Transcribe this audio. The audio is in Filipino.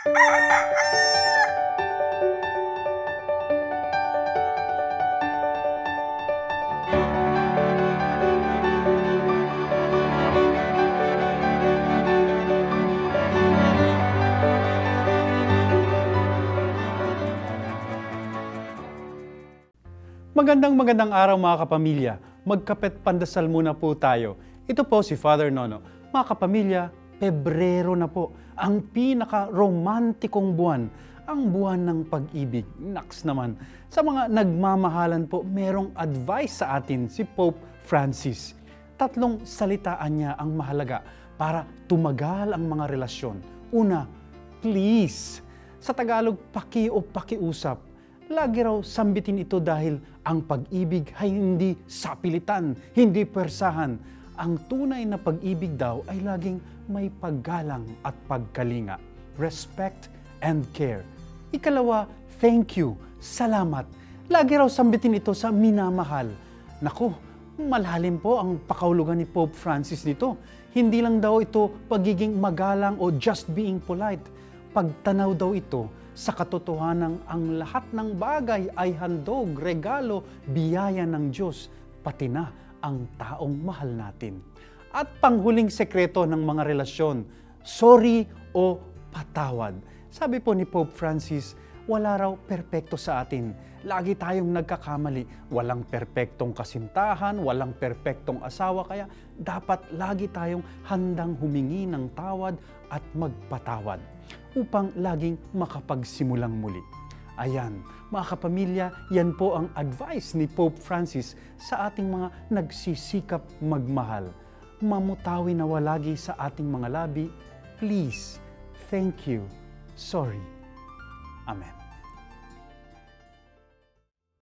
Magandang araw mga kapamilya. Magkapet pandasal muna po tayo. Ito po si Father Nono. Mga kapamilya, Pebrero na po. Ang pinaka-romantikong buwan. Ang buwan ng pag-ibig. Naks naman. Sa mga nagmamahalan po, merong advice sa atin si Pope Francis. 3 salitaan niya ang mahalaga para tumagal ang mga relasyon. Una, please. Sa Tagalog, paki o pakiusap. Lagi raw sambitin ito dahil ang pag-ibig ay hindi sapilitan, hindi pwersahan. Ang tunay na pag-ibig daw ay laging may paggalang at pagkalinga, respect and care. Ikalawa, thank you, salamat. Lagi raw sambitin ito sa minamahal. Naku, malalim po ang pakahulugan ni Pope Francis nito. Hindi lang daw ito pagiging magalang o just being polite. Pagtanaw daw ito sa katotohanan ang lahat ng bagay ay handog, regalo, biyaya ng Diyos, pati na ang taong mahal natin. At panghuling sekreto ng mga relasyon, sorry o patawad. Sabi po ni Pope Francis, wala raw perpekto sa atin. Lagi tayong nagkakamali. Walang perpektong kasintahan, walang perpektong asawa, kaya dapat lagi tayong handang humingi ng tawad at magpatawad upang laging makapagsimulang muli. Ayan, mga kapamilya, yan po ang advice ni Pope Francis sa ating mga nagsisikap magmahal. Mamutawi na walagi sa ating mga labi, please, thank you, sorry. Amen.